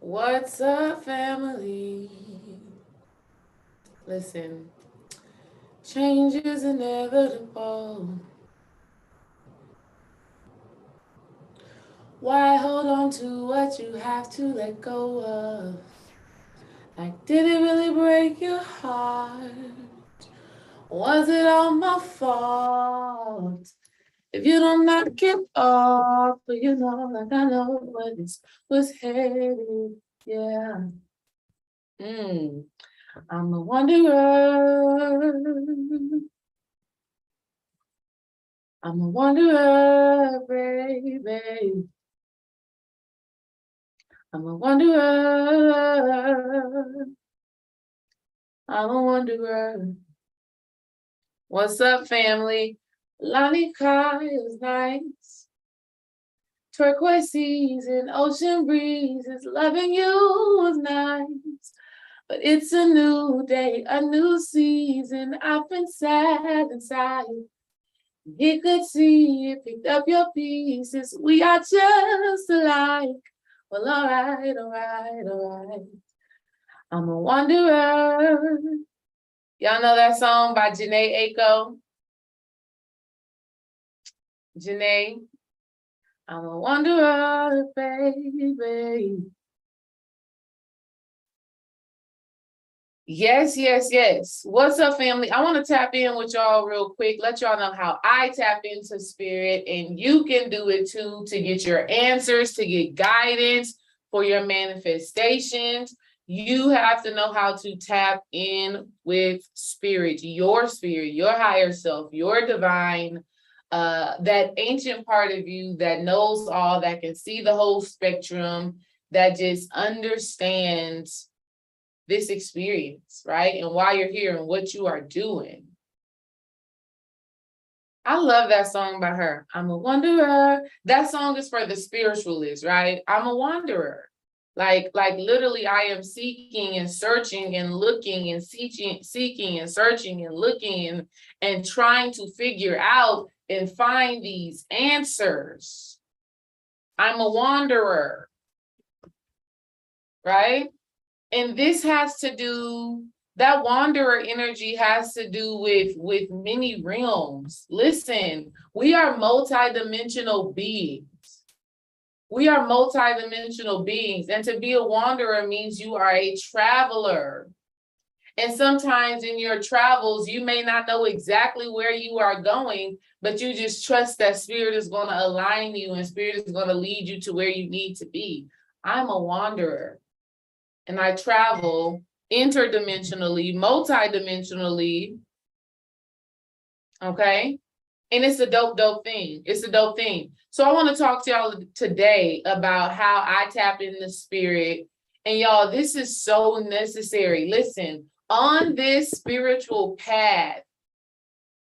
What's up, family? Listen, change is inevitable. Why hold on to what you have to let go of? Like, did it really break your heart? Was it all my fault? If you don't knock it off, but like I know where this was headed, yeah. I'm a wanderer. I'm a wanderer, baby. I'm a wanderer. I'm a wanderer. What's up, family? Lonnie Kai is nice. Turquoise seas and ocean breezes. Loving you was nice. But it's a new day, a new season. I've been sad inside. He could see it, picked up your pieces. We are just alike. Well, all right. I'm a wanderer. Y'all know that song by Janae Aiko? Janae, I'm a wanderer, baby. Yes. What's up, family? I want to tap in with y'all real quick. Let y'all know how I tap into spirit, and you can do it too to get your answers, to get guidance for your manifestations. You have to know how to tap in with spirit, your higher self, your divine, that ancient part of you that knows all, that can see the whole spectrum, that just understands this experience, right? And why you're here and what you are doing. I love that song by her. I'm a wanderer. That song is for the spiritualists, right? I'm a wanderer. Like literally I am seeking and searching and looking and seeking and searching and looking and trying to figure out and find these answers. I'm a wanderer, right? And this has to do, that wanderer energy has to do with many realms. Listen, we are multidimensional beings. We are multidimensional beings. And to be a wanderer means you are a traveler. And sometimes in your travels, you may not know exactly where you are going, but you just trust that spirit is going to align you and spirit is going to lead you to where you need to be. I'm a wanderer. And I travel interdimensionally, multidimensionally, okay? And it's a dope thing. It's a dope thing. So I want to talk to y'all today about how I tap in the spirit. And y'all, this is so necessary. Listen, on this spiritual path,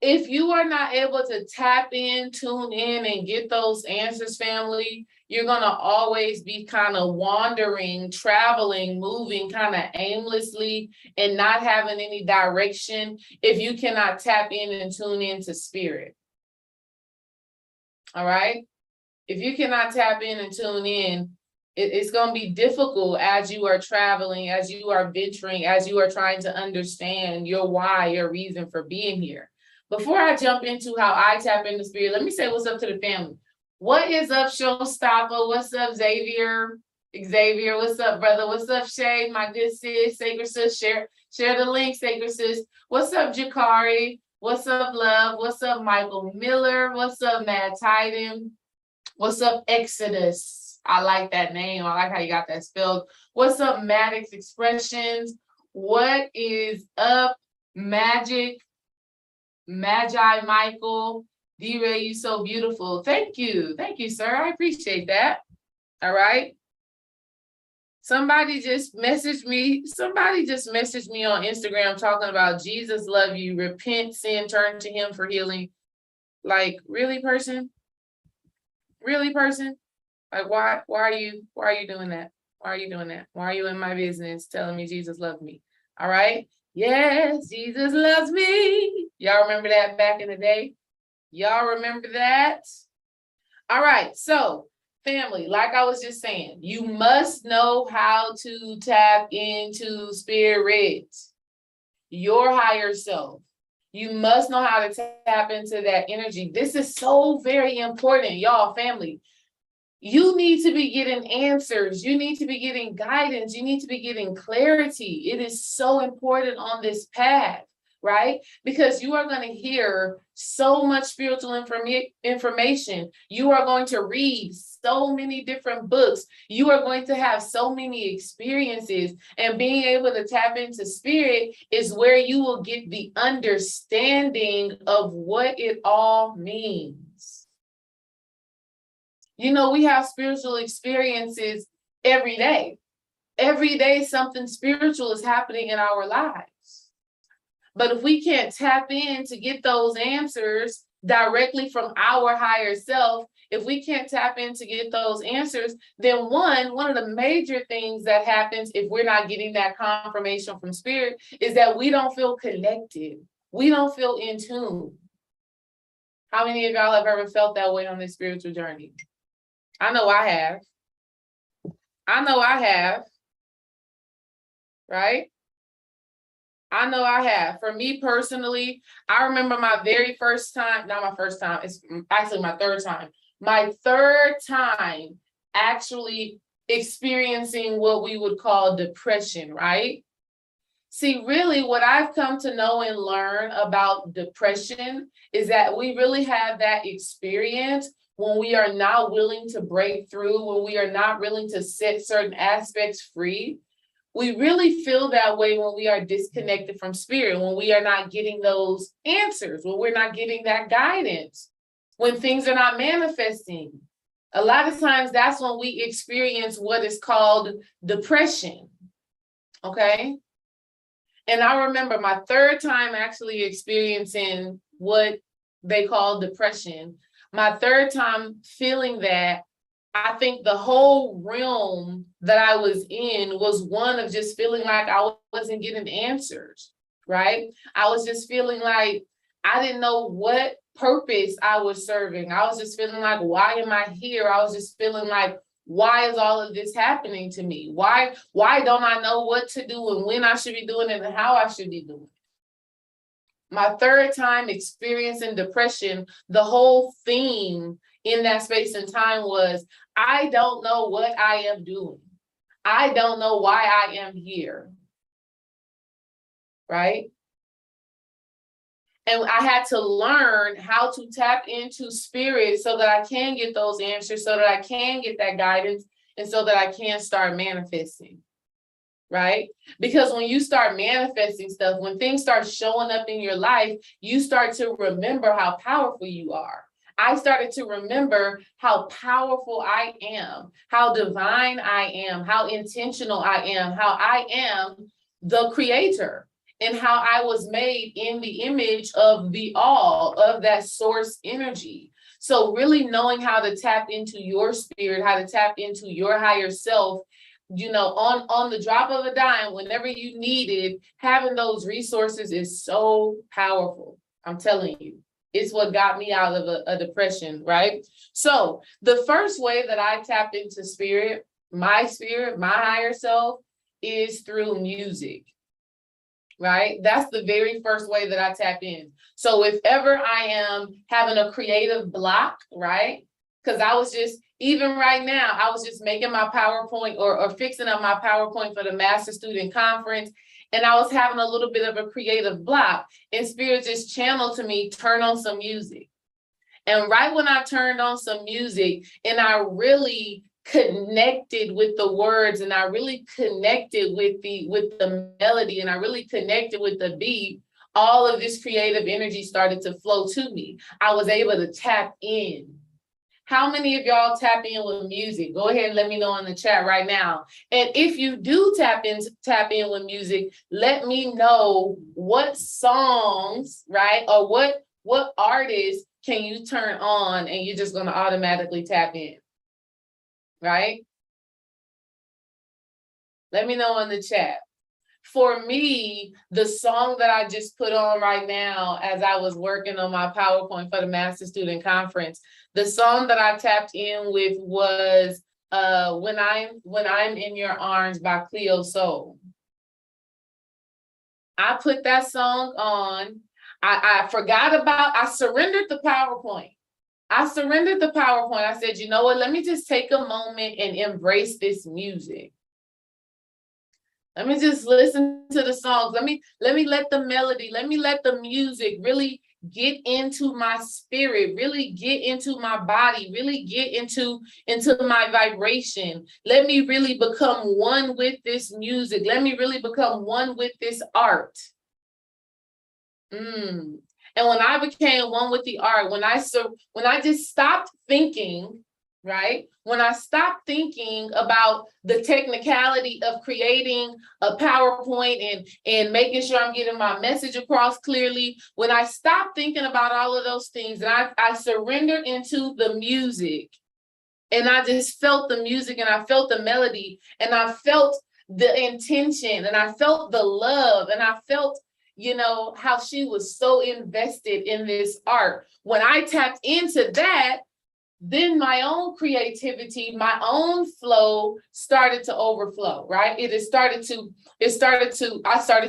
if you are not able to tap in, tune in, and get those answers, family, you're going to always be kind of wandering, traveling, moving kind of aimlessly and not having any direction if you cannot tap in and tune into spirit. All right? If you cannot tap in and tune in, it's going to be difficult as you are traveling, as you are venturing, as you are trying to understand your why, your reason for being here. Before I jump into how I tap into spirit, let me say what's up to the family. What is up, Showstopper? What's up, Xavier? What's up, brother? What's up, Shay? My good sis, sacred sis. Share the link, sacred sis. What's up, Jakari? What's up, Love? What's up, Michael Miller? What's up, Mad Titan? What's up, Exodus? I like that name. I like how you got that spelled. What's up, Maddox Expressions? What is up, Magi Michael? D-Ray, you so beautiful. Thank you, sir. I appreciate that. All right. Somebody just messaged me on Instagram talking about Jesus love you, repent, sin, turn to him for healing. Like, really, person? Really, person? Like, why are you doing that? Why are you doing that? Why are you in my business telling me Jesus loves me? All right. Yes, Jesus loves me. Y'all remember that back in the day? Y'all remember that? All right. So family, like I was just saying, you must know how to tap into spirit, your higher self. You must know how to tap into that energy. This is so very important, y'all, family. You need to be getting answers. You need to be getting guidance. You need to be getting clarity. It is so important on this path, right? Because you are going to hear so much spiritual information. You are going to read so many different books. You are going to have so many experiences. And being able to tap into spirit is where you will get the understanding of what it all means. You know, we have spiritual experiences every day. Every day, something spiritual is happening in our lives. But if we can't tap in to get those answers directly from our higher self, if we can't tap in to get those answers, then one of the major things that happens if we're not getting that confirmation from spirit is that we don't feel connected. We don't feel in tune. How many of y'all have ever felt that way on this spiritual journey? I know I have. I know I have. Right? I know I have. For me personally, I remember my very first time, not my first time, it's actually my third time. My third time actually experiencing what we would call depression, right? See, really what I've come to know and learn about depression is that we really have that experience when we are not willing to break through, when we are not willing to set certain aspects free. We really feel that way when we are disconnected from spirit, when we are not getting those answers, when we're not getting that guidance, when things are not manifesting. A lot of times that's when we experience what is called depression, okay? And I remember my third time actually experiencing what they call depression. My third time feeling that, I think the whole realm that I was in was one of just feeling like I wasn't getting answers, right? I was just feeling like I didn't know what purpose I was serving. I was just feeling like, why am I here? I was just feeling like, why is all of this happening to me? Why don't I know what to do and when I should be doing it and how I should be doing it? My third time experiencing depression, the whole theme in that space and time was, I don't know what I am doing. I don't know why I am here. Right? And I had to learn how to tap into spirit so that I can get those answers, so that I can get that guidance, and so that I can start manifesting. Right? Because when you start manifesting stuff, when things start showing up in your life, you start to remember how powerful you are. I started to remember how powerful I am, how divine I am, how intentional I am, how I am the creator, and how I was made in the image of the all, of that source energy. So really knowing how to tap into your spirit, how to tap into your higher self, you know, on the drop of a dime, whenever you need it, having those resources is so powerful. I'm telling you, it's what got me out of a depression, right? So the first way that I tapped into spirit, my higher self, is through music, right? That's the very first way that I tap in. So if ever I am having a creative block, right? Because I was just, even right now, I was just making my PowerPoint or fixing up my PowerPoint for the Master Student Conference. And I was having a little bit of a creative block. And Spirit just channeled to me, turn on some music. And right when I turned on some music and I really connected with the words and I really connected with the melody and I really connected with the beat, all of this creative energy started to flow to me. I was able to tap in. How many of y'all tap in with music? Go ahead and let me know in the chat right now. And if you do tap in with music, let me know what songs, right? Or what artists can you turn on and you're just going to automatically tap in, right? Let me know in the chat. for me, the song that I just put on right now, as I was working on my PowerPoint for the Master Student Conference, the song that I tapped in with was When I'm in Your Arms by Cleo Soul. I put that song on. I forgot about, I surrendered the PowerPoint. I said, you know what, let me just take a moment and embrace this music. Let me just listen to the songs. Let me let the melody, let me let the music really get into my spirit, really get into my body, really get into my vibration. Let me really become one with this music. Let me really become one with this art. And when I became one with the art, when I just stopped thinking, right? When I stopped thinking about the technicality of creating a PowerPoint and making sure I'm getting my message across clearly, when I stopped thinking about all of those things, and I surrendered into the music, and I just felt the music, and I felt the melody, and I felt the intention, and I felt the love, and I felt, you know, how she was so invested in this art. When I tapped into that, then my own creativity, my own flow started to overflow, right? I started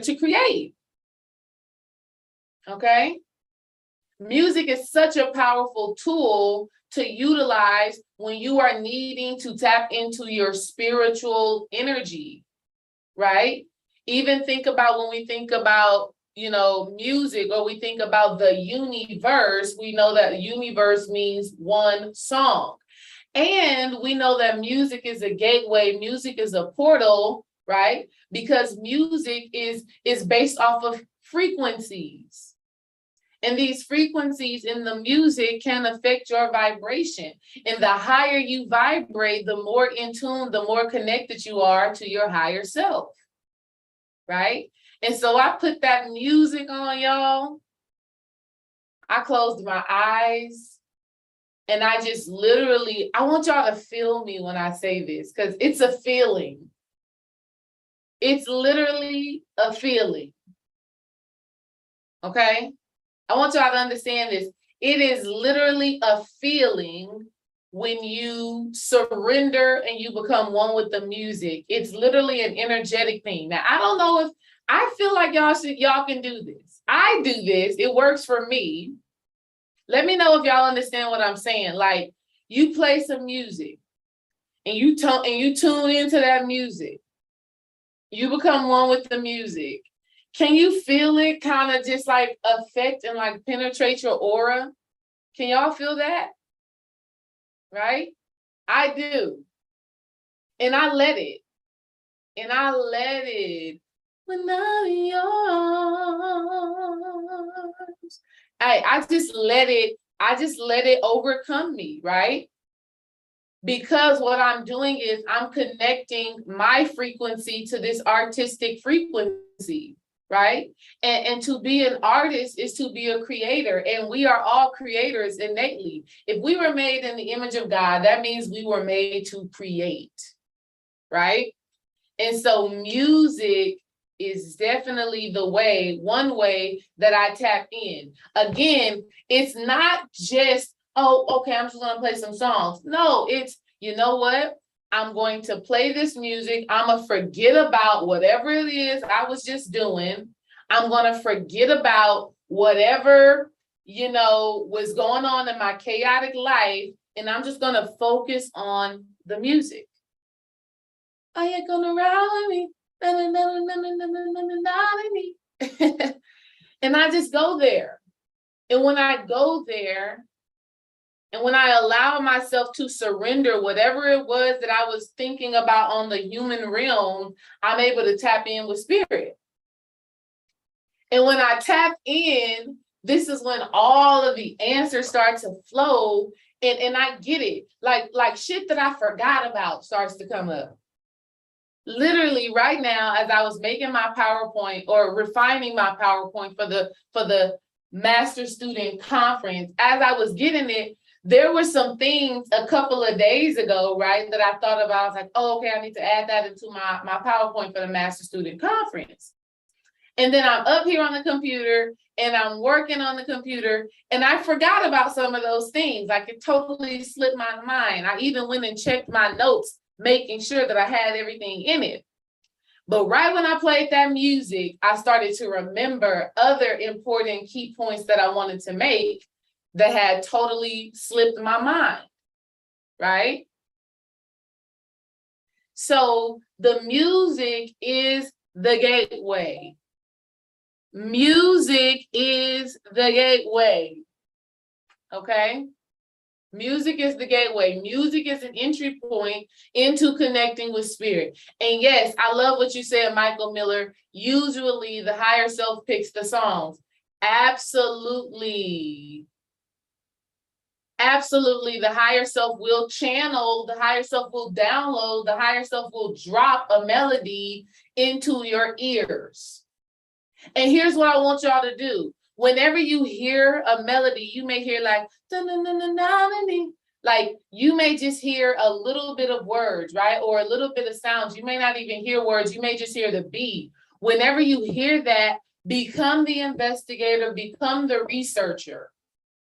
to create. Okay. Music is such a powerful tool to utilize when you are needing to tap into your spiritual energy, right? Even think about when we think about, you know, music, or we think about the universe, we know that universe means one song. And we know that music is a gateway, music is a portal, right? Because music is based off of frequencies. And these frequencies in the music can affect your vibration. And the higher you vibrate, the more in tune, the more connected you are to your higher self, right? And so I put that music on, y'all. I closed my eyes, and I just literally, I want y'all to feel me when I say this, because it's a feeling. It's literally a feeling. Okay? I want y'all to understand this. It is literally a feeling when you surrender and you become one with the music. It's literally an energetic thing. Now, I don't know if, I feel like y'all can do this. I do this. It works for me. Let me know if y'all understand what I'm saying. Like, you play some music and you tune into that music. You become one with the music. Can you feel it kind of just like affect and like penetrate your aura? Can y'all feel that? Right? I do. And I let it. When I'm in your arms. I just let it overcome me, right? Because what I'm doing is I'm connecting my frequency to this artistic frequency, right? And to be an artist is to be a creator, and we are all creators innately. If we were made in the image of God, that means we were made to create, right? And so music is definitely one way that I tap in. Again, it's not just, oh, okay, I'm just gonna play some songs. No, it's, you know what? I'm going to play this music. I'm gonna forget about whatever it is I was just doing. I'm gonna forget about whatever, you know, was going on in my chaotic life, and I'm just gonna focus on the music. Are you gonna ride with me? And I just go there. And when I go there, and when I allow myself to surrender whatever it was that I was thinking about on the human realm, I'm able to tap in with spirit. And when I tap in, this is when all of the answers start to flow, and I get it. Like shit that I forgot about starts to come up. Literally right now, as I was making my PowerPoint or refining my PowerPoint for the Master Student Conference, as I was getting it, There were some things a couple of days ago, right, that I thought about. I was like, oh, okay, I need to add that into my PowerPoint for the Master Student Conference. And then I'm up here on the computer and I'm working on the computer and I forgot about some of those things. Like it totally slipped my mind. I even went and checked my notes, making sure that I had everything in it. But right when I played that music, I started to remember other important key points that I wanted to make that had totally slipped my mind, right? So the music is the gateway. Music is the gateway, okay? Music is the gateway. Music is an entry point into connecting with spirit. And yes, I love what you said, Michael Miller. Usually the higher self picks the songs. Absolutely. Absolutely. The higher self will channel, the higher self will download, the higher self will drop a melody into your ears. And here's what I want y'all to do. Whenever you hear a melody, you may hear like, like you may just hear a little bit of words, right? Or a little bit of sounds. You may not even hear words. You may just hear the beat. Whenever you hear that, become the investigator, become the researcher,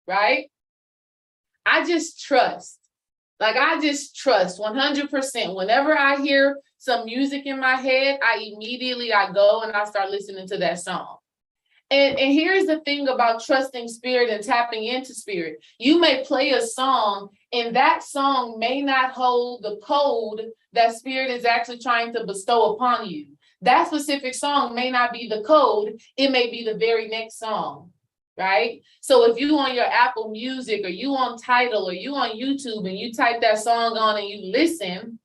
right? I just trust. Like I just trust 100%. Whenever I hear some music in my head, I go and I start listening to that song. And here's the thing about trusting spirit and tapping into spirit. You may play a song and that song may not hold the code that spirit is actually trying to bestow upon you. That specific song may not be the code. It may be the very next song, right? So if you on your Apple Music or you on Tidal or you on YouTube and you type that song on and you listen,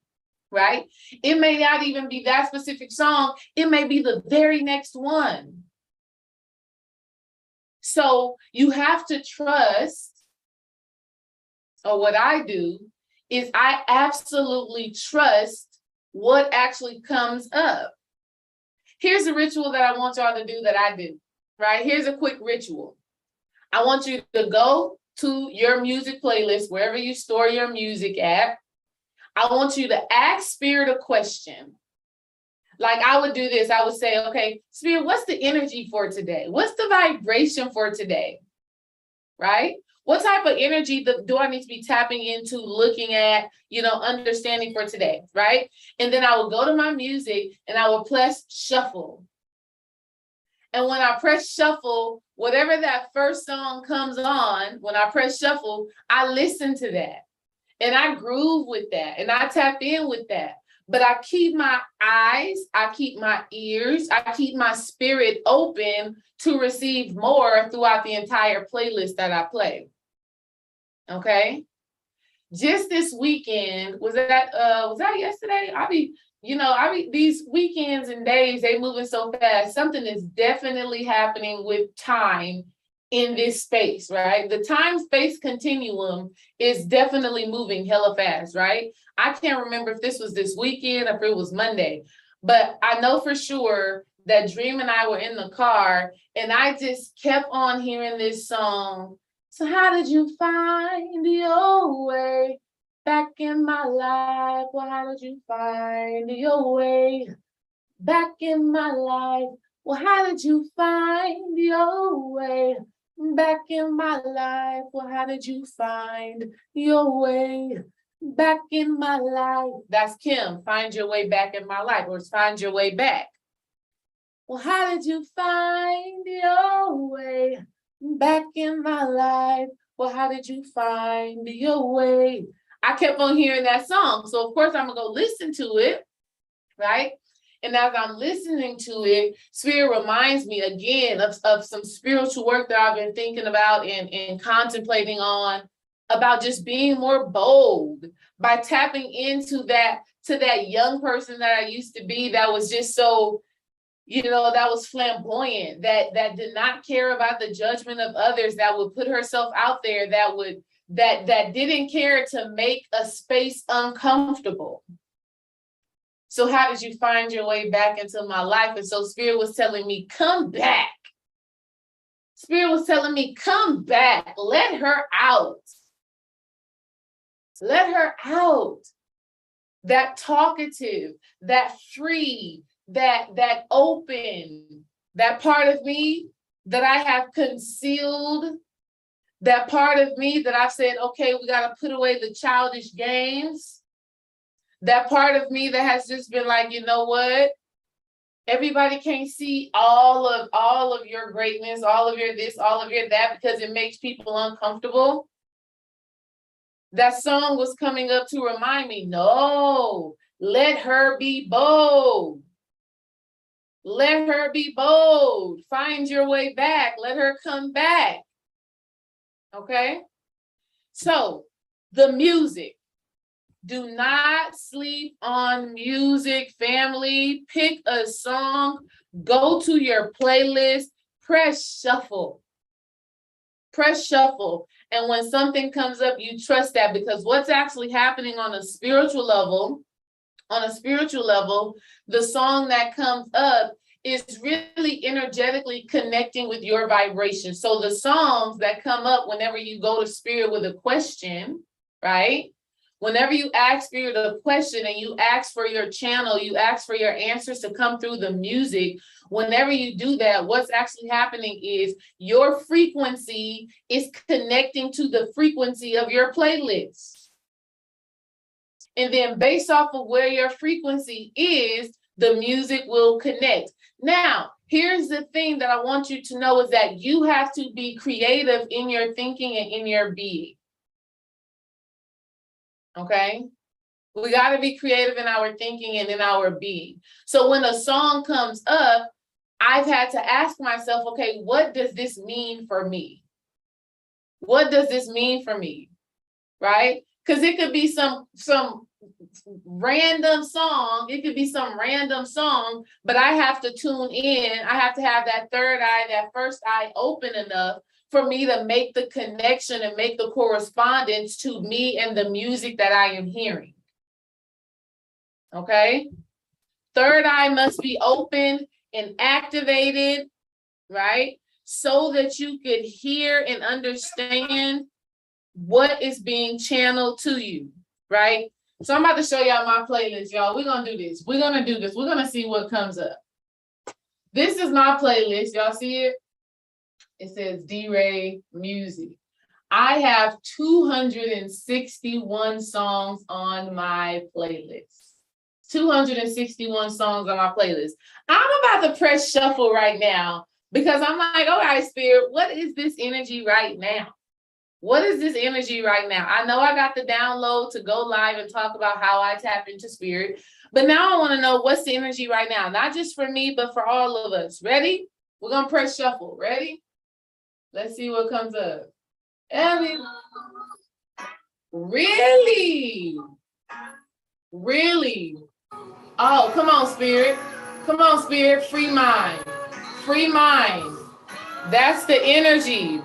right? It may not even be that specific song. It may be the very next one. So you have to trust, or what I do is I absolutely trust what actually comes up. Here's a ritual that I want y'all to do that I do, right? Here's a quick ritual. I want you to go to your music playlist, wherever you store your music at. I want you to ask spirit a question. Like I would do this, I would say, okay, spirit, what's the energy for today? What's the vibration for today, right? What type of energy do I need to be tapping into, looking at, understanding for today, right? And then I will go to my music and I will press shuffle. And when I press shuffle, whatever that first song comes on, when I press shuffle, I listen to that and I groove with that and I tap in with that. But I keep my eyes, I keep my ears, I keep my spirit open to receive more throughout the entire playlist that I play. Okay? Just this weekend, was that yesterday? These weekends and days, they moving so fast. Something is definitely happening with time in this space, right? The time-space continuum is definitely moving hella fast, right? I can't remember if this was this weekend or if it was Monday, but I know for sure that Dream and I were in the car and I just kept on hearing this song. So how did you find your way back in my life? Well, how did you find your way back in my life? Well, how did you find your way back in my life? Well, how did you find your way back in my life? That's Kim, find your way back in my life, or it's find your way back. Well, how did you find your way back in my life? Well, how did you find your way? I kept on hearing that song. So of course I'm gonna go listen to it, right? And as I'm listening to it, Spirit reminds me again of some spiritual work that I've been thinking about and contemplating on, about just being more bold by tapping into that young person that I used to be, that was just so, that was flamboyant, that did not care about the judgment of others, that would put herself out there, that didn't care to make a space uncomfortable. So how did you find your way back into my life? And so Spirit was telling me, come back. Spirit was telling me, come back, let her out. Let her out. That talkative, that free, that open, that part of me that I have concealed, that part of me that I've said, okay, we got to put away the childish games. That part of me that has just been like, you know what? Everybody can't see all of your greatness, all of your this, all of your that, because it makes people uncomfortable. That song was coming up to remind me, no, let her be bold. Let her be bold. Find your way back. Let her come back. Okay? So, the music. Do not sleep on music, family. Pick a song. Go to your playlist. Press shuffle. Press shuffle. And when something comes up, you trust that, because what's actually happening on a spiritual level, the song that comes up is really energetically connecting with your vibration. So the songs that come up whenever you go to spirit with a question, right? Whenever you ask spirit a question and you ask for your channel, you ask for your answers to come through the music. Whenever you do that, what's actually happening is your frequency is connecting to the frequency of your playlist. And then based off of where your frequency is, the music will connect. Now, here's the thing that I want you to know is that you have to be creative in your thinking and in your being. Okay? We got to be creative in our thinking and in our being. So when a song comes up, I've had to ask myself, okay, what does this mean for me? What does this mean for me? Right? Because it could be some random song. It could be some random song, but I have to tune in. I have to have that third eye, that first eye open enough for me to make the connection and make the correspondence to me and the music that I am hearing. Okay? Third eye must be open and activated, right? So that you could hear and understand what is being channeled to you, right? So I'm about to show y'all my playlist, y'all. We're going to do this. We're going to do this. We're going to see what comes up. This is my playlist. Y'all see it? It says D-Ray Music. I have 261 songs on my playlist. 261 songs on my playlist. I'm about to press shuffle right now because I'm like, all right, Spirit, what is this energy right now? What is this energy right now? I know I got the download to go live and talk about how I tap into spirit, but now I want to know what's the energy right now, not just for me, but for all of us. Ready? We're going to press shuffle. Ready? Let's see what comes up. Ellie. Really? Really? Oh, come on, Spirit. Come on, Spirit. Free mind. Free mind. That's the energy.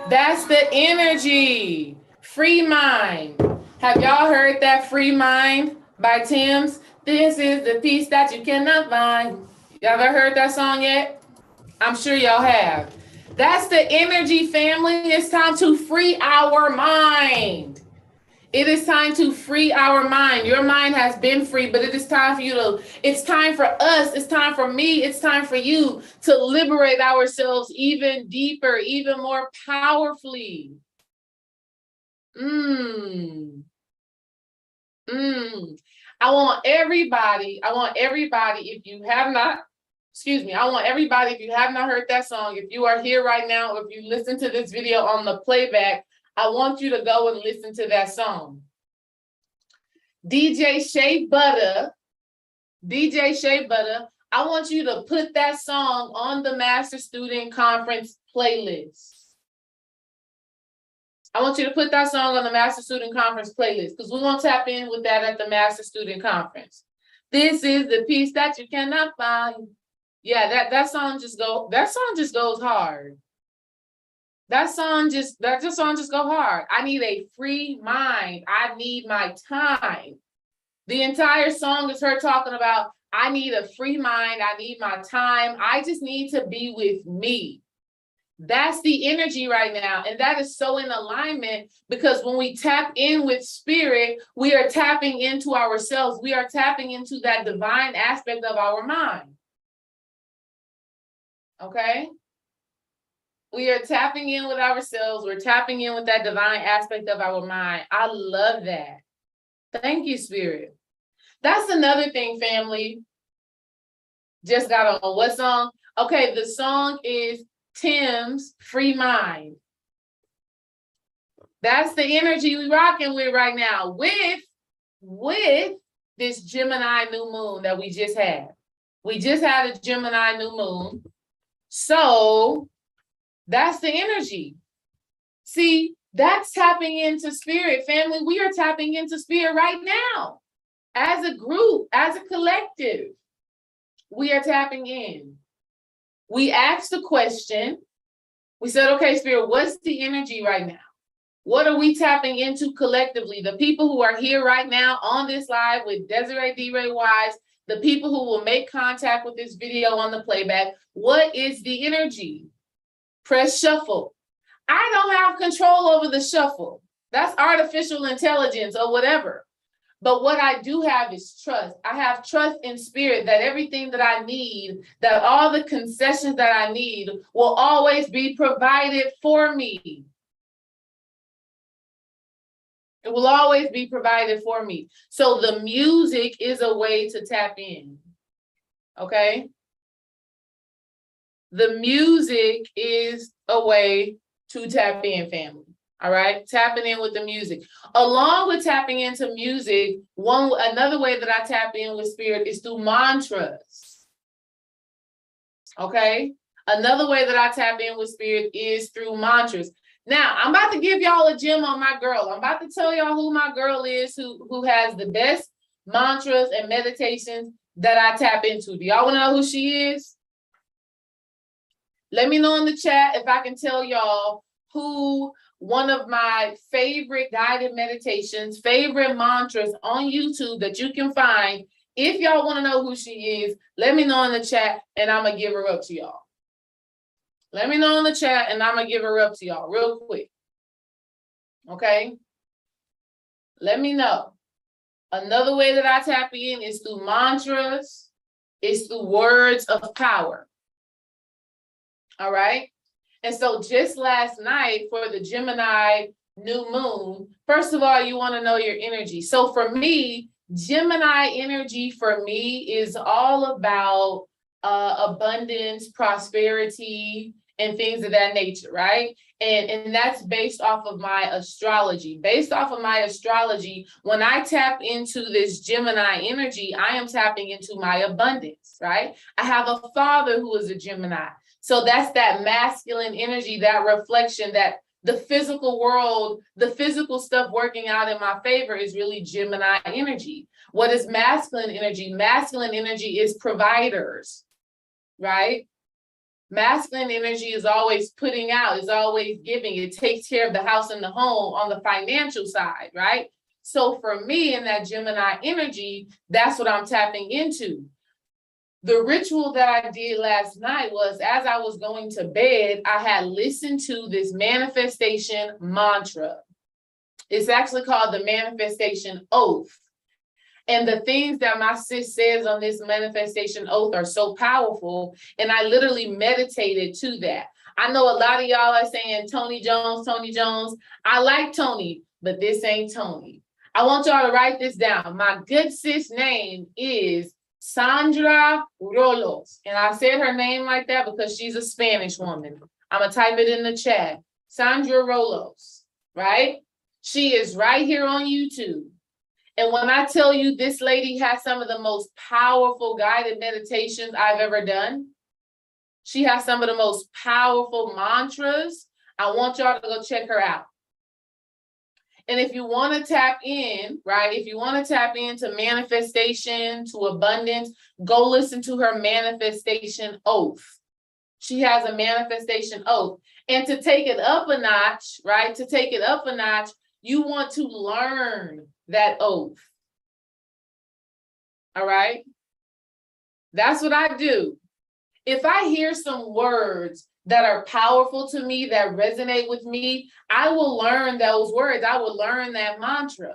That's the energy. Free mind. Have y'all heard that Free Mind by Tim's? This is the peace that you cannot find. Y'all ever heard that song yet? I'm sure y'all have. That's the energy, family. It's time to free our mind. It is time to free our mind. Your mind has been free, but it is time for you to, it's time for us, it's time for me, it's time for you to liberate ourselves even deeper, even more powerfully. I want everybody, if you have not, I want everybody, if you have not heard that song, if you are here right now, or if you listen to this video on the playback, I want you to go and listen to that song. DJ Shea Butter, I want you to put that song on the Master Student Conference playlist. I want you to put that song on the Master Student Conference playlist because we're going to tap in with that at the Master Student Conference. This is the peace that you cannot find. Yeah, that song just goes hard. That song just go hard. I need a free mind. I need my time. The entire song is her talking about, I need a free mind. I need my time. I just need to be with me. That's the energy right now. And that is so in alignment, because when we tap in with spirit, we are tapping into ourselves. We are tapping into that divine aspect of our mind. Okay? We are tapping in with ourselves. We're tapping in with that divine aspect of our mind. I love that. Thank you, spirit. That's another thing, family. Just got on what song? Okay, the song is Tim's Free Mind. That's the energy we rocking with right now with this Gemini new moon that we just had. We just had a Gemini new moon. So that's the energy. See, that's tapping into spirit, family. We are tapping into spirit right now. As a group, as a collective, we are tapping in. We asked the question. We said, okay, spirit, what's the energy right now? What are we tapping into collectively? The people who are here right now on this live with Desiree D. Ray Wise, the people who will make contact with this video on the playback, what is the energy? Press shuffle. I don't have control over the shuffle. That's artificial intelligence or whatever. But what I do have is trust. I have trust in spirit that everything that I need, that all the concessions that I need will always be provided for me. It will always be provided for me. So the music is a way to tap in. Okay? The music is a way to tap in, family. All right, tapping in with the music. Along with tapping into music, another way that I tap in with spirit is through mantras. Okay, another way that I tap in with spirit is through mantras. Now, I'm about to give y'all a gem on my girl. I'm about to tell y'all who my girl is, who has the best mantras and meditations that I tap into. Do y'all want to know who she is? Let me know in the chat if I can tell y'all who one of my favorite guided meditations, favorite mantras on YouTube that you can find. If y'all want to know who she is, let me know in the chat and I'm going to give her up to y'all. Let me know in the chat and I'm going to give her up to y'all real quick. Okay? Let me know. Another way that I tap in is through mantras, is through words of power. All right? And so just last night for the Gemini new moon, first of all, you want to know your energy. So for me, Gemini energy for me is all about abundance, prosperity, and things of that nature, right? And that's based off of my astrology. Based off of my astrology, when I tap into this Gemini energy, I am tapping into my abundance, right? I have a father who is a Gemini. So that's that masculine energy, that reflection, that the physical world, the physical stuff working out in my favor is really Gemini energy. What is masculine energy? Masculine energy is providers, right? Masculine energy is always putting out, is always giving. It takes care of the house and the home on the financial side, right? So for me in that Gemini energy, that's what I'm tapping into. The ritual that I did last night was, as I was going to bed, I had listened to this manifestation mantra. It's actually called the manifestation oath. And the things that my sis says on this manifestation oath are so powerful. And I literally meditated to that. I know a lot of y'all are saying Tony Jones, Tony Jones. I like Tony, but this ain't Tony. I want y'all to write this down. My good sis name is Sandra Rolos. And I said her name like that because she's a Spanish woman. I'm going to type it in the chat. Sandra Rolos, right? She is right here on YouTube. And when I tell you this lady has some of the most powerful guided meditations I've ever done, she has some of the most powerful mantras. I want y'all to go check her out. And if you want to tap in, right, if you want to tap into manifestation, to abundance, go listen to her manifestation oath. She has a manifestation oath. And to take it up a notch, right, to take it up a notch, you want to learn that oath. All right? That's what I do. If I hear some words that are powerful to me, that resonate with me, I will learn those words. I will learn that mantra.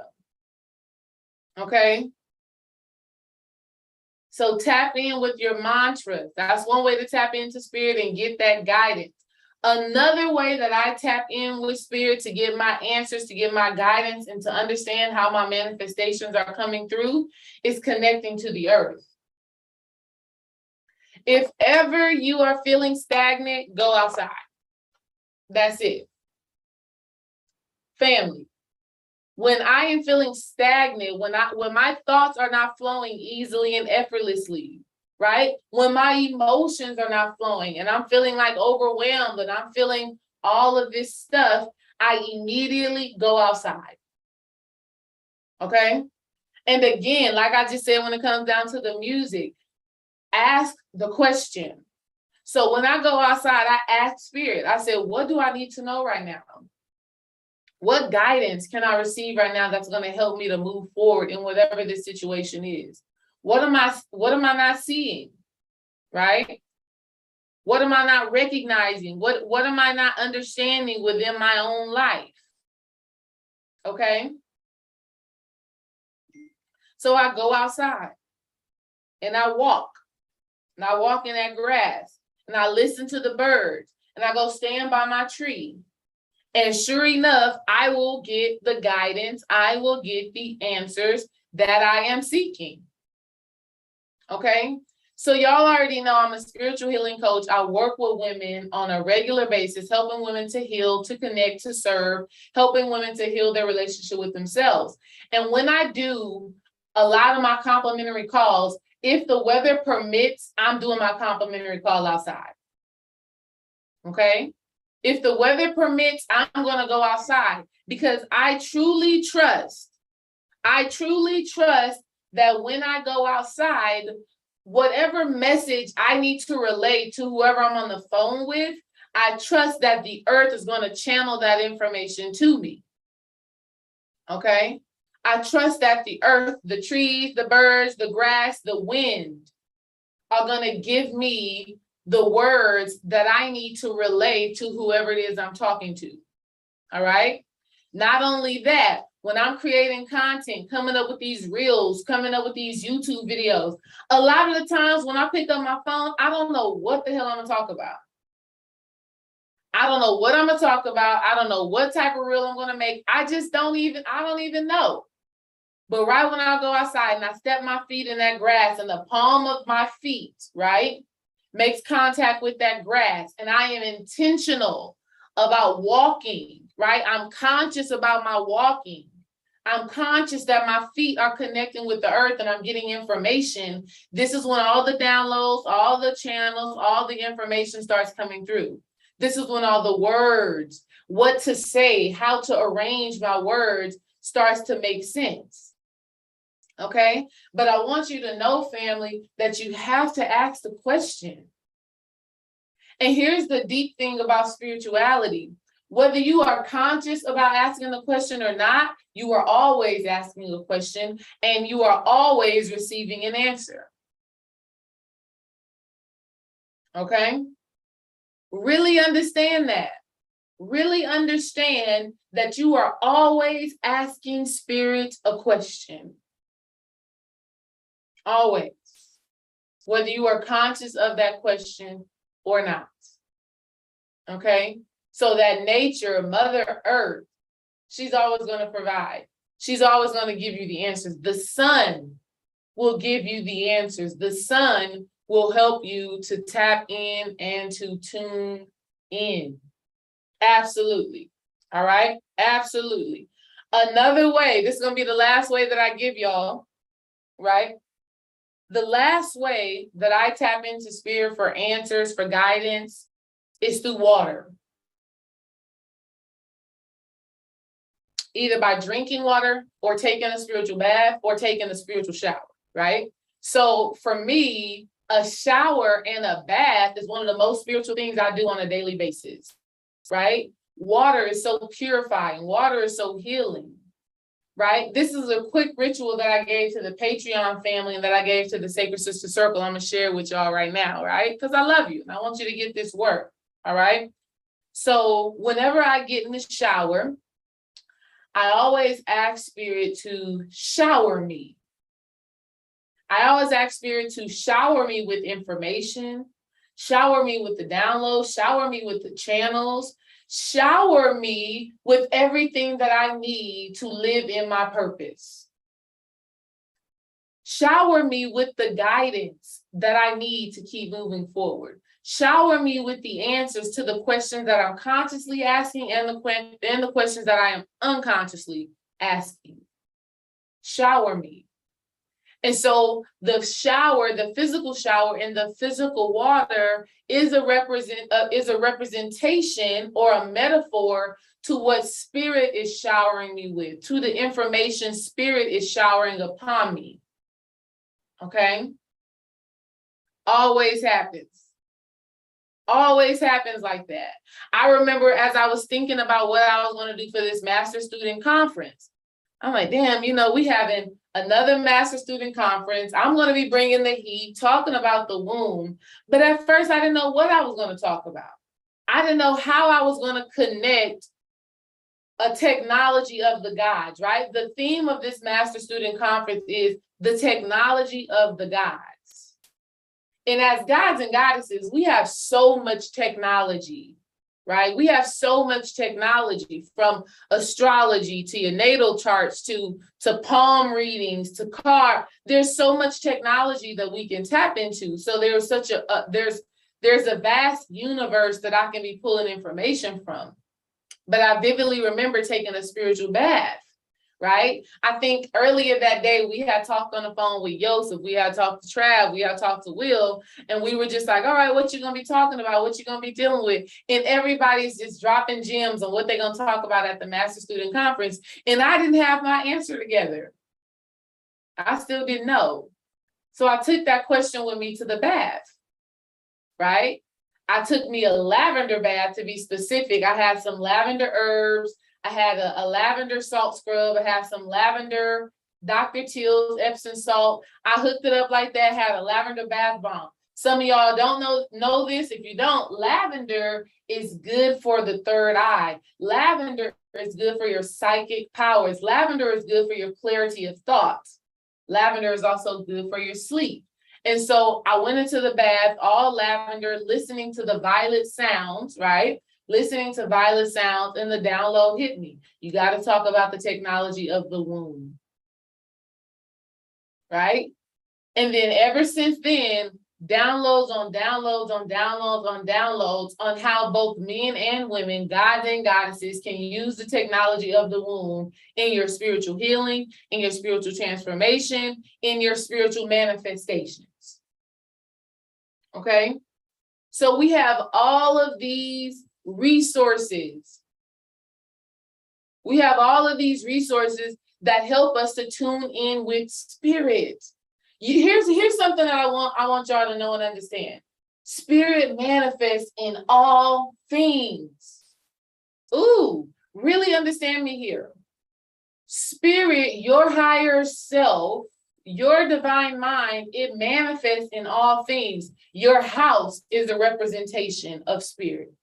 Okay? So tap in with your mantras. That's one way to tap into spirit and get that guidance. Another way that I tap in with spirit to get my answers, to get my guidance, and to understand how my manifestations are coming through is connecting to the earth. If ever you are feeling stagnant, go outside. That's it. Family. When I am feeling stagnant, when my thoughts are not flowing easily and effortlessly, right? When my emotions are not flowing and I'm feeling like overwhelmed and I'm feeling all of this stuff, I immediately go outside. Okay? And again, like I just said, when it comes down to the music, ask the question. So when I go outside, I ask spirit. I said, what do I need to know right now? What guidance can I receive right now that's going to help me to move forward in whatever this situation is? What am I not seeing? Right? What am I not recognizing? What am I not understanding within my own life? Okay? So I go outside and I walk. And I walk in that grass and I listen to the birds and I go stand by my tree. And sure enough, I will get the guidance. I will get the answers that I am seeking. Okay? So y'all already know I'm a spiritual healing coach. I work with women on a regular basis, helping women to heal, to connect, to serve, helping women to heal their relationship with themselves. And when I do a lot of my complimentary calls, if the weather permits, I'm doing my complimentary call outside. Okay? If the weather permits, I'm going to go outside because I truly trust that when I go outside, whatever message I need to relay to whoever I'm on the phone with, I trust that the earth is going to channel that information to me. Okay? I trust that the earth, the trees, the birds, the grass, the wind are going to give me the words that I need to relay to whoever it is I'm talking to. All right? Not only that, when I'm creating content, coming up with these reels, coming up with these YouTube videos, a lot of the times when I pick up my phone, I don't know what the hell I'm going to talk about. I don't know what I'm going to talk about. I don't know what type of reel I'm going to make. I don't even know. But right when I go outside and I step my feet in that grass and the palm of my feet, right, makes contact with that grass, and I am intentional about walking, right? I'm conscious about my walking. I'm conscious that my feet are connecting with the earth and I'm getting information. This is when all the downloads, all the channels, all the information starts coming through. This is when all the words, what to say, how to arrange my words starts to make sense. Okay? But I want you to know, family, that you have to ask the question. And here's the deep thing about spirituality. Whether you are conscious about asking the question or not, you are always asking a question and you are always receiving an answer. Okay? Really understand that. Really understand that you are always asking spirit a question. Always. Whether you are conscious of that question or not. Okay? So that nature, Mother Earth, she's always going to provide. She's always going to give you the answers. The sun will give you the answers. The sun will help you to tap in and to tune in. Absolutely. All right? Absolutely. Another way, this is going to be the last way that I give y'all, right? The last way that I tap into spirit for answers, for guidance, is through water. Either by drinking water or taking a spiritual bath or taking a spiritual shower, right? So for me, a shower and a bath is one of the most spiritual things I do on a daily basis, right? Water is so purifying. Water is so healing. right? This is a quick ritual that I gave to the Patreon family and that I gave to the Sacred Sister Circle. I'm gonna share with y'all right now, right? Because I love you and I want you to get this work, all right? So whenever I get in the shower, I always ask Spirit to shower me. I always ask Spirit to shower me with information, shower me with the downloads, shower me with the channels, shower me with everything that I need to live in my purpose. Shower me with the guidance that I need to keep moving forward. Shower me with the answers to the questions that I'm consciously asking and the questions that I am unconsciously asking. Shower me. And so the shower, the physical shower in the physical water is a representation or a metaphor to what Spirit is showering me with, to the information Spirit is showering upon me. Okay? Always happens. Always happens like that. I remember as I was thinking about what I was going to do for this master student conference, I'm like, damn, we having another master student conference. I'm going to be bringing the heat, talking about the womb. But at first, I didn't know what I was going to talk about. I didn't know how I was going to connect a technology of the gods, right? The theme of this master student conference is the technology of the gods. And as gods and goddesses, we have so much technology, right? We have so much technology, from astrology to your natal charts to palm readings to card. There's so much technology that we can tap into. So there's there's a vast universe that I can be pulling information from. But I vividly remember taking a spiritual bath, right? I think earlier that day we had talked on the phone with Yosef, we had talked to Trav, we had talked to Will, and we were just like, all right, what you gonna be talking about? What you gonna be dealing with? And everybody's just dropping gems on what they're gonna talk about at the Master Student Conference. And I didn't have my answer together. I still didn't know. So I took that question with me to the bath, right? I took me a lavender bath, to be specific. I had some lavender herbs. I had a lavender salt scrub. I had some lavender Dr. Teal's Epsom salt. I hooked it up like that, had a lavender bath bomb. Some of y'all don't know this. If you don't, lavender is good for the third eye. Lavender is good for your psychic powers. Lavender is good for your clarity of thoughts. Lavender is also good for your sleep. And so I went into the bath, all lavender, listening to the violet sounds, right? Listening to violet sounds, and the download hit me. You got to talk about the technology of the womb, right? And then ever since then, downloads on downloads on downloads on downloads on how both men and women, gods and goddesses, can use the technology of the womb in your spiritual healing, in your spiritual transformation, in your spiritual manifestations. Okay? So we have all of these resources. We have all of these resources that help us to tune in with Spirit. Here's something that I want y'all to know and understand. Spirit manifests in all things. Ooh, really understand me here. Spirit, your higher self, your divine mind, it manifests in all things. Your house is a representation of Spirit.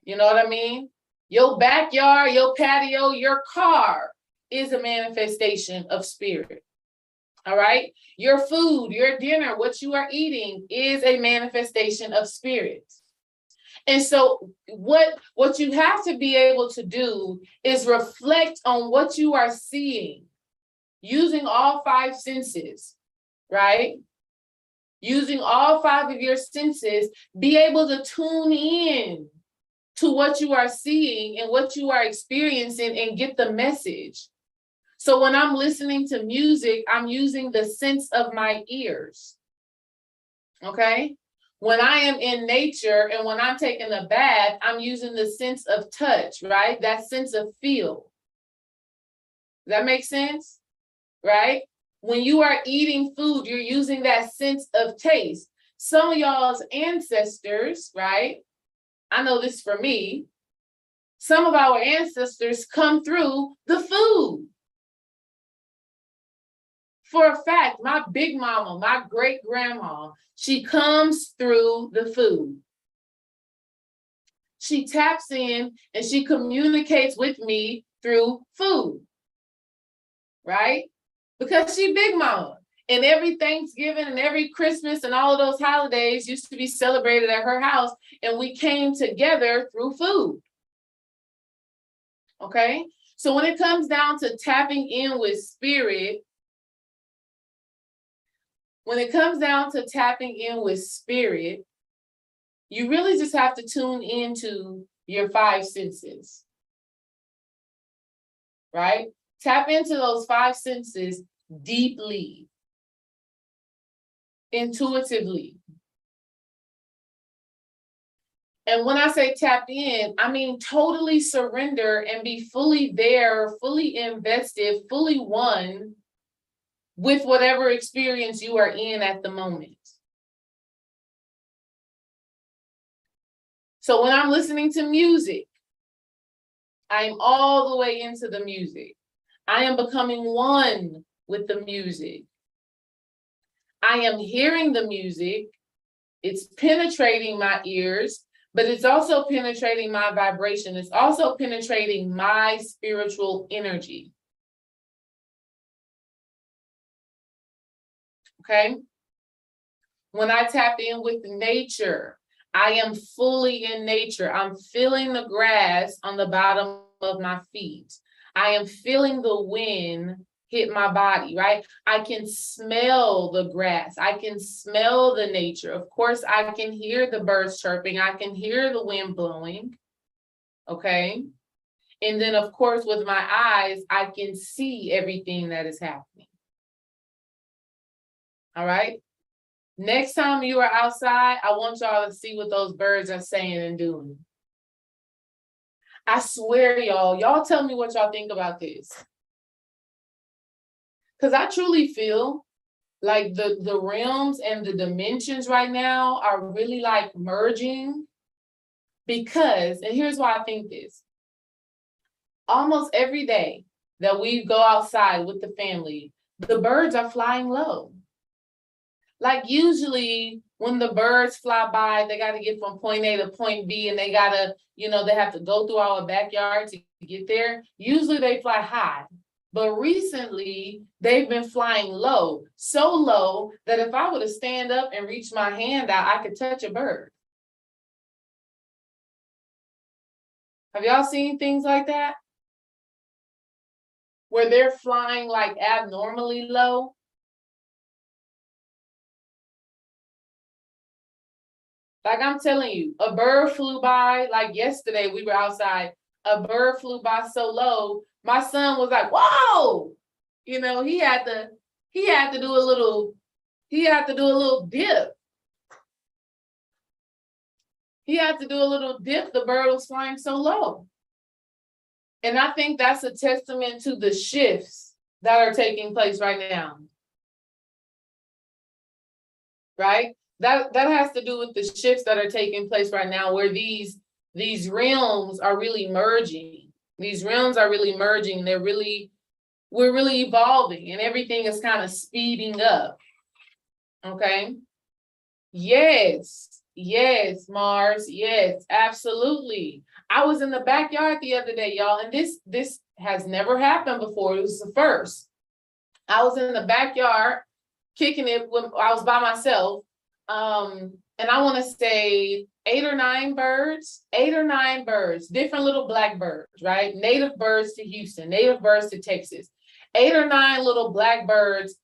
You know what I mean? Your backyard, your patio, your car is a manifestation of Spirit. All right? Your food, your dinner, what you are eating is a manifestation of Spirit. And so what you have to be able to do is reflect on what you are seeing using all five senses, right? Using all five of your senses, be able to tune in to what you are seeing and what you are experiencing and get the message. So when I'm listening to music, I'm using the sense of my ears, okay? When I am in nature and when I'm taking a bath, I'm using the sense of touch, right? That sense of feel. Does that make sense? Right? When you are eating food, you're using that sense of taste. Some of y'all's ancestors, right? I know this for me. Some of our ancestors come through the food. For a fact, my big mama, my great grandma, she comes through the food. She taps in and she communicates with me through food, right? Because she big mama. And every Thanksgiving and every Christmas and all of those holidays used to be celebrated at her house, and we came together through food. Okay? So when it comes down to tapping in with spirit, you really just have to tune into your five senses, right? Tap into those five senses deeply, intuitively. And when I say tap in, I mean totally surrender and be fully there, fully invested, fully one with whatever experience you are in at the moment. So when I'm listening to music, I'm all the way into the music. I am becoming one with the music. I am hearing the music. It's penetrating my ears, but it's also penetrating my vibration. It's also penetrating my spiritual energy. Okay? When I tap in with nature, I am fully in nature. I'm feeling the grass on the bottom of my feet. I am feeling the wind hit my body, right? I can smell the grass. I can smell the nature. Of course, I can hear the birds chirping. I can hear the wind blowing, okay? And then, of course, with my eyes, I can see everything that is happening. All right? Next time you are outside, I want y'all to see what those birds are saying and doing. I swear, y'all tell me what y'all think about this. Because I truly feel like the realms and the dimensions right now are really like merging. Because, and here's why I think this. Almost every day that we go outside with the family, the birds are flying low. Like usually when the birds fly by, they got to get from point A to point B, and they got to, they have to go through our backyard to get there. Usually they fly high, but recently they've been flying low, so low that if I were to stand up and reach my hand out, I could touch a bird. Have y'all seen things like that? Where they're flying like abnormally low? Like I'm telling you, a bird flew by, like yesterday we were outside, a bird flew by so low, my son was like, whoa! He had to do a little dip. He had to do a little dip, the bird was flying so low. And I think that's a testament to the shifts that are taking place right now. Right? That has to do with the shifts that are taking place right now, where these realms are really merging. These realms are really merging. We're really evolving, and everything is kind of speeding up. Okay. Yes, Mars. Yes, absolutely. I was in the backyard the other day, y'all, and this has never happened before. It was the first. I was in the backyard kicking it when I was by myself. And I want to say 8 or 9 birds, different little black birds, right? Native birds to Houston, native birds to Texas. 8 or 9 little black birds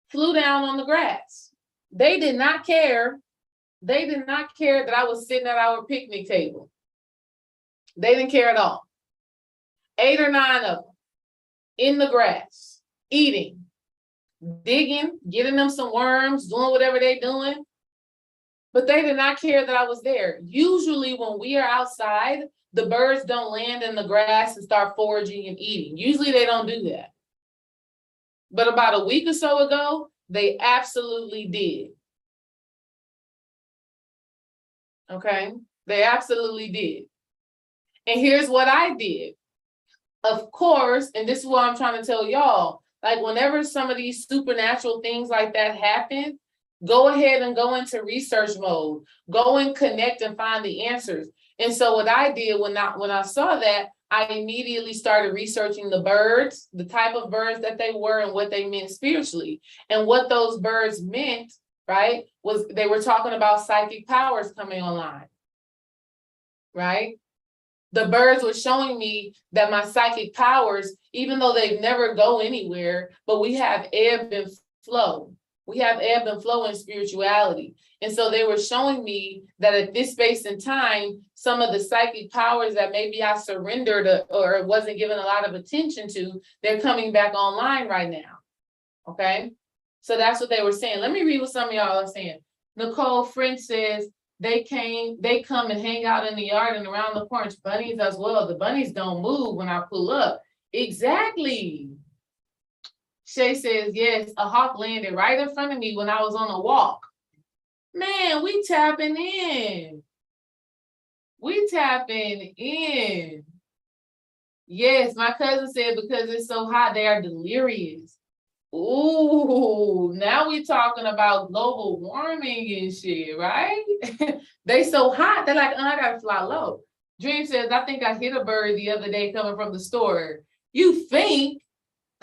flew down on the grass. They did not care. They did not care that I was sitting at our picnic table. They didn't care at all. 8 or 9 of them in the grass, eating, digging, getting them some worms, doing whatever they're doing. But they did not care that I was there. Usually when we are outside, the birds don't land in the grass and start foraging and eating. Usually they don't do that. But about a week or so ago, they absolutely did. Okay? They absolutely did. And here's what I did. Of course, and this is what I'm trying to tell y'all, Like whenever some of these supernatural things like that happen, go ahead and go into research mode. Go and connect and find the answers. And so what I did when I saw that, I immediately started researching the birds, the type of birds that they were and what they meant spiritually. And what those birds meant, right, was they were talking about psychic powers coming online, right? The birds were showing me that my psychic powers, even though they never go anywhere, but we have ebb and flow. We have ebb and flow in spirituality. And so they were showing me that at this space and time, some of the psychic powers that maybe I surrendered or wasn't given a lot of attention to, they're coming back online right now. Okay. So that's what they were saying. Let me read what some of y'all are saying. Nicole French says, they come and hang out in the yard and around the porch. Bunnies as well. The bunnies don't move when I pull up. Exactly. Shay says, yes, a hawk landed right in front of me when I was on a walk. Man, we tapping in. We tapping in. Yes, my cousin said because it's so hot, they are delirious. Ooh, now we're talking about global warming and shit, right? They so hot, they're like, oh, I gotta fly low. Dream says, I think I hit a bird the other day coming from the store. You think?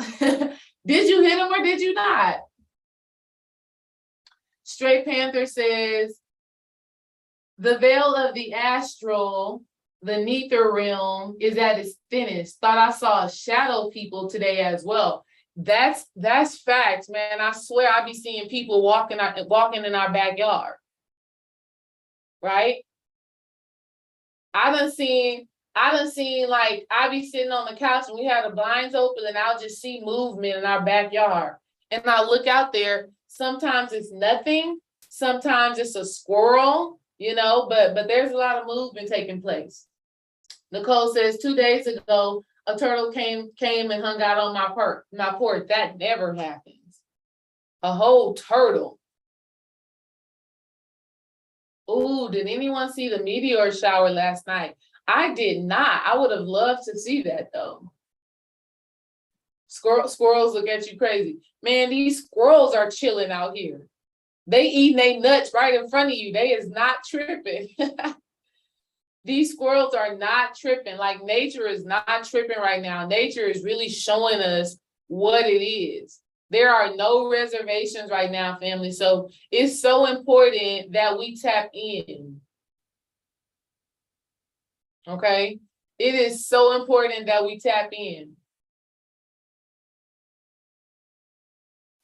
Did you hit him or did you not? Straight Panther says, the veil of the astral, the nether realm, is at its thinnest. Thought I saw shadow people today as well. That's facts, man. I swear I be seeing people walking in our backyard. Right? I done seen like I be sitting on the couch and we had the blinds open and I'll just see movement in our backyard. And I look out there, sometimes it's nothing, sometimes it's a squirrel, you know, but there's a lot of movement taking place. Nicole says 2 days ago, a turtle came and hung out on my porch. That never happens. A whole turtle. Ooh, did anyone see the meteor shower last night? I did not. I would have loved to see that though. Squirrels look at you crazy. Man, these squirrels are chilling out here. They eating they nuts right in front of you. They is not tripping. These squirrels are not tripping. Like nature is not tripping right now. Nature is really showing us what it is. There are no reservations right now, family. So it's so important that we tap in. Okay? It is so important that we tap in.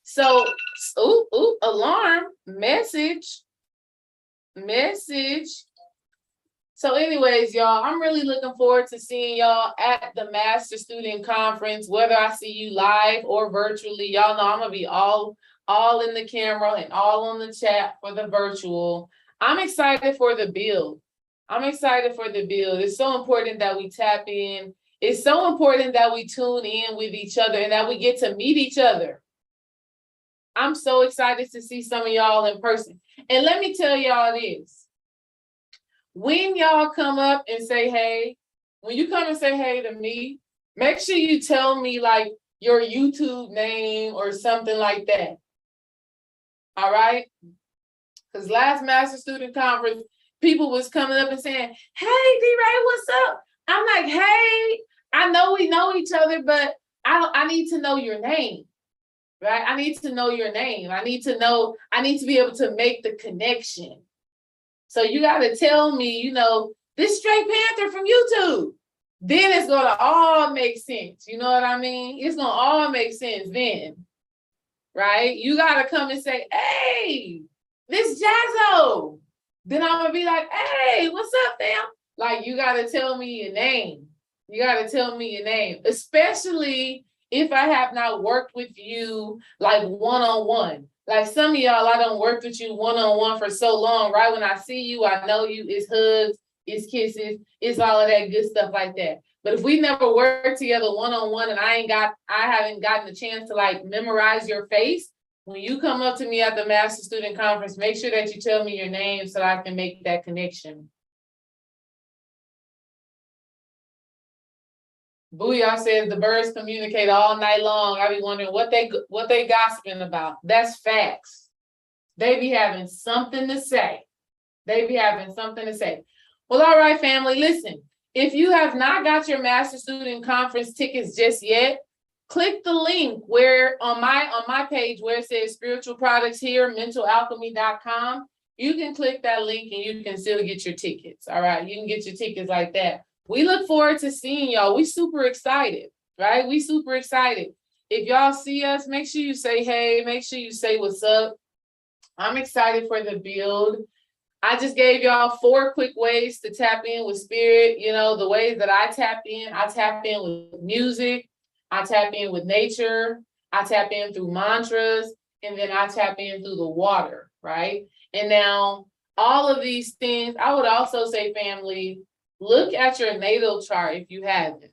So, alarm, message. So anyways, y'all, I'm really looking forward to seeing y'all at the Master Student Conference, whether I see you live or virtually. Y'all know I'm going to be all in the camera and all on the chat for the virtual. I'm excited for the build. It's so important that we tap in. It's so important that we tune in with each other and that we get to meet each other. I'm so excited to see some of y'all in person. And let me tell y'all this. When y'all come up and say, hey, when you come and say, hey to me, make sure you tell me like your YouTube name or something like that. All right? Because last Master Student Conference, people was coming up and saying, hey, D-Ray, what's up? I'm like, hey, I know we know each other, but I need to know your name, right? I need to know your name. I need to be able to make the connection. So you got to tell me, you know, this Straight Panther from YouTube. Then it's going to all make sense. You know what I mean? It's going to all make sense then, right? You got to come and say, hey, this Jazzo. Then I'm going to be like, hey, what's up, fam? Like, you got to tell me your name. Especially if I have not worked with you like one-on-one. Like some of y'all, I done worked with you one-on-one for so long, right? When I see you, I know you, it's hugs, it's kisses, it's all of that good stuff like that. But if we never worked together one-on-one and I haven't gotten a chance to like memorize your face, when you come up to me at the Master Student Conference, make sure that you tell me your name so I can make that connection. Booyah says the birds communicate all night long. I be wondering what they gossiping about. That's facts. They be having something to say. They be having something to say. Well, all right, family, listen. If you have not got your Master Student Conference tickets just yet, click the link where on my page where it says spiritual products here, mentalalchemy.com. You can click that link and you can still get your tickets. All right, you can get your tickets like that. We look forward to seeing y'all. We super excited, right? We super excited. If y'all see us, make sure you say hey, make sure you say what's up. I'm excited for the build. I just gave y'all 4 quick ways to tap in with spirit. You know, the ways that I tap in with music, I tap in with nature, I tap in through mantras, and then I tap in through the water, right? And now all of these things, I would also say, family, look at your natal chart if you haven't.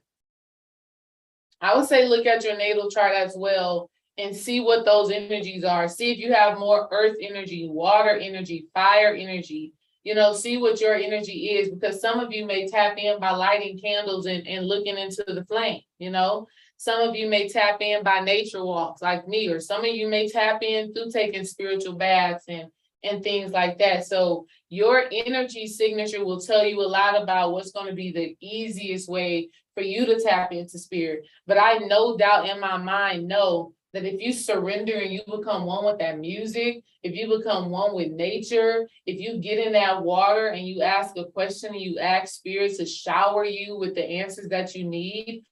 I would say look at your natal chart as well and see what those energies are. See if you have more earth energy, water energy, fire energy. You know, see what your energy is, because some of you may tap in by lighting candles and looking into the flame, you know. Some of you may tap in by nature walks like me, or some of you may tap in through taking spiritual baths and things like that. So your energy signature will tell you a lot about what's going to be the easiest way for you to tap into spirit. But I no doubt in my mind know that if you surrender and you become one with that music, if you become one with nature, if you get in that water and you ask a question and you ask spirit to shower you with the answers that you need,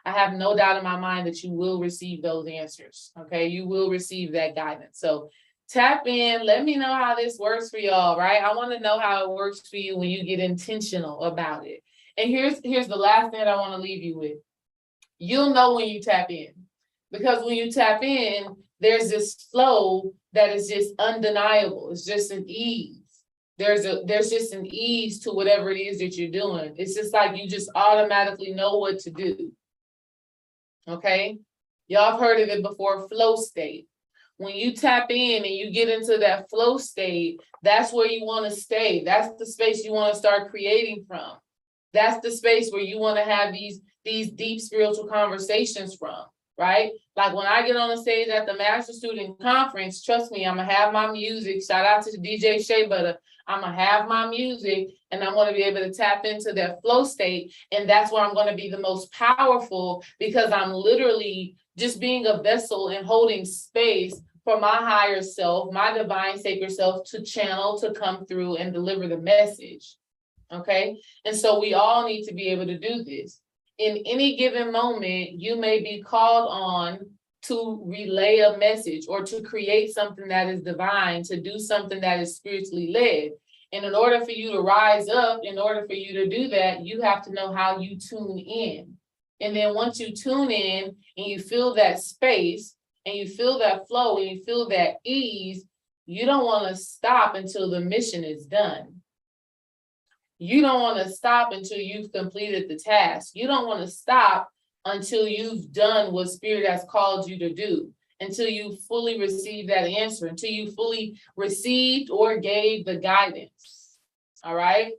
I have no doubt in my mind that you will receive those answers. Okay, you will receive that guidance. So tap in, let me know how this works for y'all, right? I want to know how it works for you when you get intentional about it. And here's the last thing I want to leave you with. You'll know when you tap in. Because when you tap in, there's this flow that is just undeniable. It's just an ease. There's just an ease to whatever it is that you're doing. It's just like you just automatically know what to do. Okay? Y'all have heard of it before, flow state. When you tap in and you get into that flow state, that's where you want to stay. That's the space you want to start creating from. That's the space where you want to have these deep spiritual conversations from. Right? Like when I get on the stage at the Master Student Conference, trust me, I'm going to have my music. Shout out to DJ Shea Butter. I'm going to have my music and I'm going to be able to tap into that flow state. And that's where I'm going to be the most powerful, because I'm literally just being a vessel and holding space for my higher self, my divine sacred self to channel, to come through and deliver the message. Okay? And so we all need to be able to do this. In any given moment, you may be called on to relay a message or to create something that is divine, to do something that is spiritually led. And in order for you to rise up, in order for you to do that, you have to know how you tune in. And then once you tune in and you feel that space and you feel that flow and you feel that ease, you don't want to stop until the mission is done. You don't want to stop until you've completed the task. You don't want to stop until you've done what spirit has called you to do, until you fully receive that answer, until you fully received or gave the guidance. All right?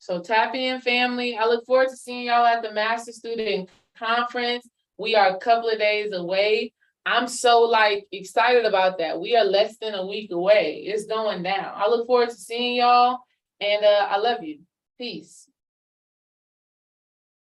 So tap in, family. I look forward to seeing y'all at the Master Student Conference. We are a couple of days away. I'm so excited about that. We are less than a week away. It's going down. I look forward to seeing y'all. And I love you. Peace.